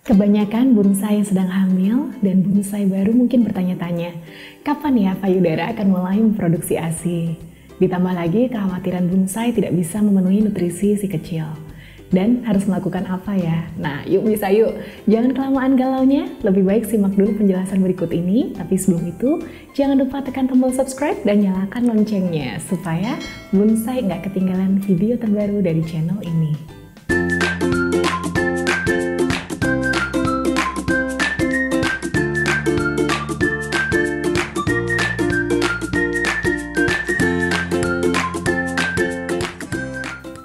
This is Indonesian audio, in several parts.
Kebanyakan bonsai yang sedang hamil dan bonsai baru mungkin bertanya-tanya, kapan ya payudara akan mulai memproduksi ASI? Ditambah lagi kekhawatiran bonsai tidak bisa memenuhi nutrisi si kecil. Dan harus melakukan apa ya? Nah, yuk. Jangan kelamaan galaunya, lebih baik simak dulu penjelasan berikut ini. Tapi sebelum itu, jangan lupa tekan tombol subscribe dan nyalakan loncengnya supaya bonsai nggak ketinggalan video terbaru dari channel ini.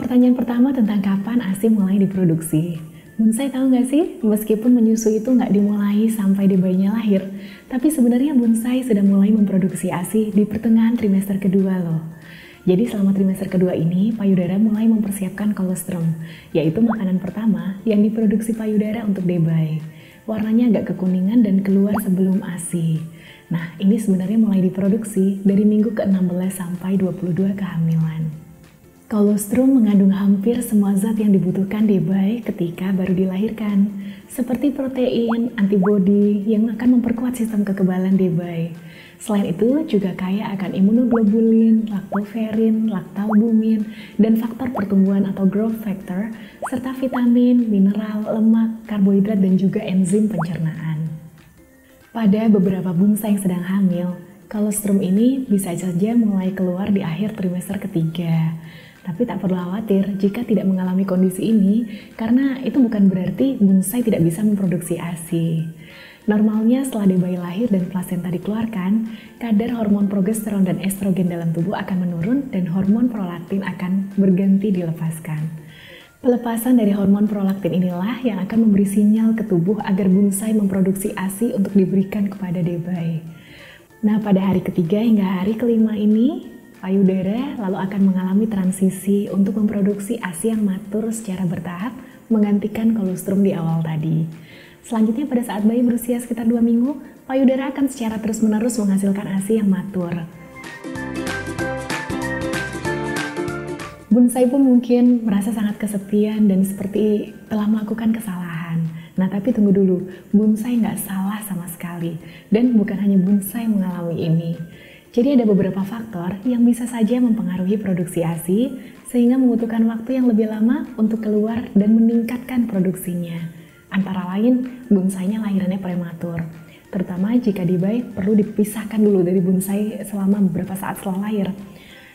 Pertanyaan pertama tentang kapan ASI mulai diproduksi. Bonsai tahu nggak sih, meskipun menyusui itu nggak dimulai sampai bayinya lahir, tapi sebenarnya bonsai sudah mulai memproduksi ASI di pertengahan trimester kedua loh. Jadi selama trimester kedua ini, payudara mulai mempersiapkan kolostrum, yaitu makanan pertama yang diproduksi payudara untuk debay. Warnanya agak kekuningan dan keluar sebelum ASI. Nah, ini sebenarnya mulai diproduksi dari minggu ke-16 sampai 22 kehamilan. Kolostrum mengandung hampir semua zat yang dibutuhkan debay ketika baru dilahirkan, seperti protein, antibodi yang akan memperkuat sistem kekebalan debay. Selain itu, juga kaya akan imunoglobulin, laktoferin, laktalbumin, dan faktor pertumbuhan atau growth factor, serta vitamin, mineral, lemak, karbohidrat, dan juga enzim pencernaan. Pada beberapa bonsai yang sedang hamil, kolostrum ini bisa saja mulai keluar di akhir trimester ketiga. Tapi tak perlu khawatir jika tidak mengalami kondisi ini, karena itu bukan berarti bonsai tidak bisa memproduksi ASI. Normalnya setelah debay lahir dan plasenta dikeluarkan, kadar hormon progesteron dan estrogen dalam tubuh akan menurun dan hormon prolaktin akan berganti dilepaskan. Pelepasan dari hormon prolaktin inilah yang akan memberi sinyal ke tubuh agar bonsai memproduksi ASI untuk diberikan kepada debay. Nah, pada hari ketiga hingga hari kelima ini, payudara lalu akan mengalami transisi untuk memproduksi ASI yang matur secara bertahap menggantikan kolostrum di awal tadi. Selanjutnya pada saat bayi berusia sekitar 2 minggu, payudara akan secara terus-menerus menghasilkan ASI yang matur. Bonsai pun mungkin merasa sangat kesepian dan seperti telah melakukan kesalahan. Nah, tapi tunggu dulu, bonsai nggak salah sama sekali. Dan bukan hanya bonsai yang mengalami ini. Jadi ada beberapa faktor yang bisa saja mempengaruhi produksi ASI sehingga membutuhkan waktu yang lebih lama untuk keluar dan meningkatkan produksinya. Antara lain, bonsainya lahirannya prematur. Terutama jika debay perlu dipisahkan dulu dari bonsai selama beberapa saat setelah lahir.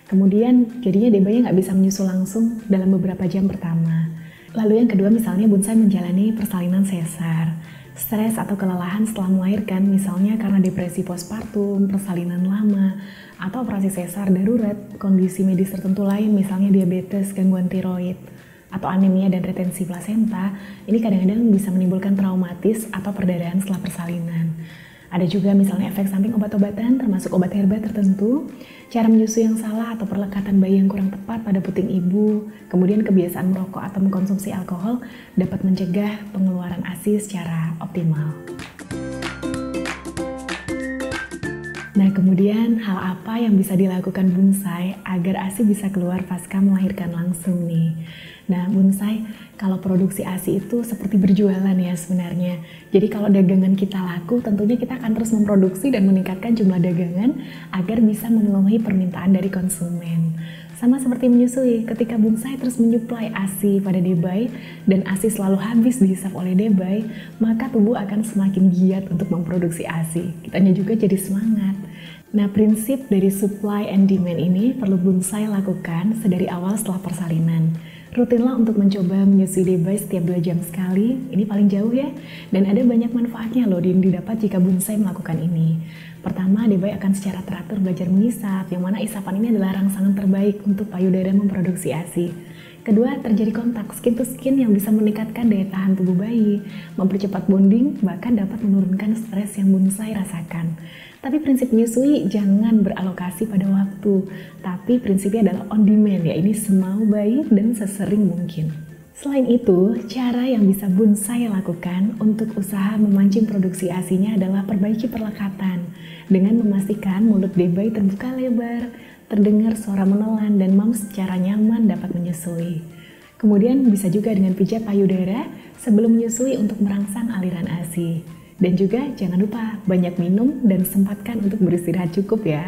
Kemudian jadinya debaynya nggak bisa menyusul langsung dalam beberapa jam pertama. Lalu yang kedua misalnya bonsai menjalani persalinan sesar. Stres atau kelelahan setelah melahirkan, misalnya karena depresi postpartum, persalinan lama, atau operasi sesar darurat, kondisi medis tertentu lain, misalnya diabetes, gangguan tiroid, atau anemia dan retensi plasenta, ini kadang-kadang bisa menimbulkan traumatis atau perdarahan setelah persalinan. Ada juga misalnya efek samping obat-obatan, termasuk obat herba tertentu, cara menyusui yang salah atau perlekatan bayi yang kurang tepat pada puting ibu, kemudian kebiasaan merokok atau mengkonsumsi alkohol dapat mencegah pengeluaran ASI secara optimal. Nah, kemudian hal apa yang bisa dilakukan bonsai agar ASI bisa keluar pasca melahirkan langsung nih? Nah, bonsai kalau produksi ASI itu seperti berjualan ya sebenarnya. Jadi kalau dagangan kita laku, tentunya kita akan terus memproduksi dan meningkatkan jumlah dagangan agar bisa memenuhi permintaan dari konsumen. Sama seperti menyusui, ketika bonsai terus menyuplai ASI pada debay dan ASI selalu habis dihisap oleh debay, maka tubuh akan semakin giat untuk memproduksi ASI. Kitanya juga jadi semangat. Nah, prinsip dari supply and demand ini perlu bonsai lakukan sedari awal setelah persalinan. Rutinlah untuk mencoba menyusui debay setiap 2 jam sekali, ini paling jauh ya. Dan ada banyak manfaatnya loh yang didapat jika bonsai melakukan ini. Pertama, debay akan secara teratur belajar mengisap, yang mana isapan ini adalah rangsangan terbaik untuk payudara memproduksi ASI. Kedua, terjadi kontak skin to skin yang bisa meningkatkan daya tahan tubuh bayi, mempercepat bonding, bahkan dapat menurunkan stres yang bonsai rasakan. Tapi prinsip menyusui jangan beralokasi pada waktu, tapi prinsipnya adalah on demand, ya ini semau bayi dan sesering mungkin. Selain itu, cara yang bisa bonsai lakukan untuk usaha memancing produksi ASI-nya adalah perbaiki perlekatan dengan memastikan mulut debay terbuka lebar, terdengar suara menelan, dan mams secara nyaman dapat menyusui. Kemudian bisa juga dengan pijat payudara sebelum menyusui untuk merangsang aliran ASI. Dan juga jangan lupa banyak minum dan sempatkan untuk beristirahat cukup ya.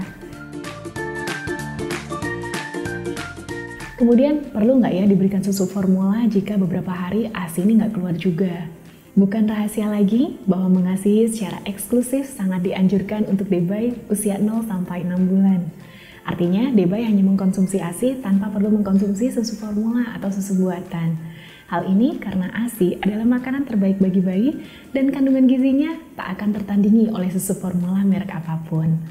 Kemudian perlu nggak ya diberikan susu formula jika beberapa hari ASI ini nggak keluar juga? Bukan rahasia lagi bahwa mengasihi secara eksklusif sangat dianjurkan untuk debay usia 0-6 bulan. Artinya debay hanya mengkonsumsi ASI tanpa perlu mengkonsumsi susu formula atau susu buatan. Hal ini karena ASI adalah makanan terbaik bagi bayi dan kandungan gizinya tak akan tertandingi oleh susu formula merek apapun.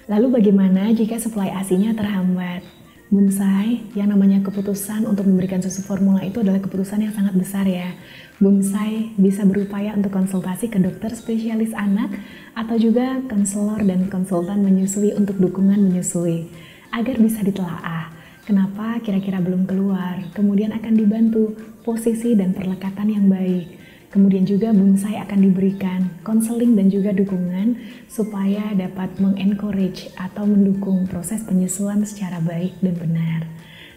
Lalu bagaimana jika suplai ASI-nya terhambat? Bonsai, yang namanya keputusan untuk memberikan susu formula itu adalah keputusan yang sangat besar ya. Bonsai bisa berupaya untuk konsultasi ke dokter spesialis anak atau juga konselor dan konsultan menyusui untuk dukungan menyusui agar bisa ditelaah kenapa kira-kira belum keluar, kemudian akan dibantu posisi dan perlekatan yang baik. Kemudian juga bonsai akan diberikan konseling dan juga dukungan supaya dapat mengencourage atau mendukung proses penyusuan secara baik dan benar.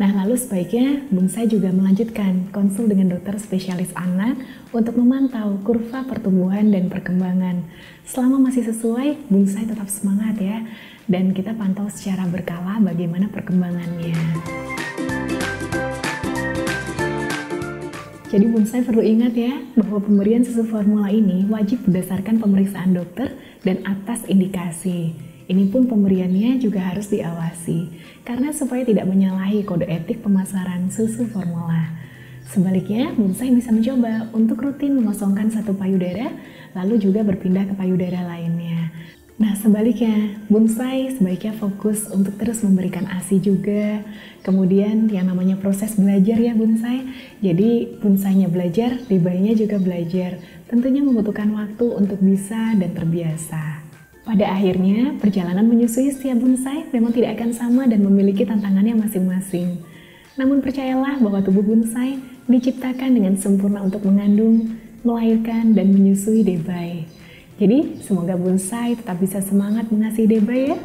Nah, lalu sebaiknya bonsai juga melanjutkan konsul dengan dokter spesialis anak untuk memantau kurva pertumbuhan dan perkembangan. Selama masih sesuai, bonsai tetap semangat ya, dan kita pantau secara berkala bagaimana perkembangannya. Jadi bonsai perlu ingat ya, bahwa pemberian susu formula ini wajib berdasarkan pemeriksaan dokter dan atas indikasi. Ini pun pemberiannya juga harus diawasi, karena supaya tidak menyalahi kode etik pemasaran susu formula. Sebaliknya, bonsai bisa mencoba untuk rutin mengosongkan satu payudara, lalu juga berpindah ke payudara lainnya. Nah, sebaliknya, bonsai sebaiknya fokus untuk terus memberikan ASI juga. Kemudian yang namanya proses belajar ya bonsai. Jadi bonsainya belajar, debaynya juga belajar. Tentunya membutuhkan waktu untuk bisa dan terbiasa. Pada akhirnya, perjalanan menyusui setiap bonsai memang tidak akan sama dan memiliki tantangannya masing-masing. Namun percayalah bahwa tubuh bonsai diciptakan dengan sempurna untuk mengandung, melahirkan, dan menyusui debay. Jadi, semoga bonsai tetap bisa semangat mengasihi debay ya.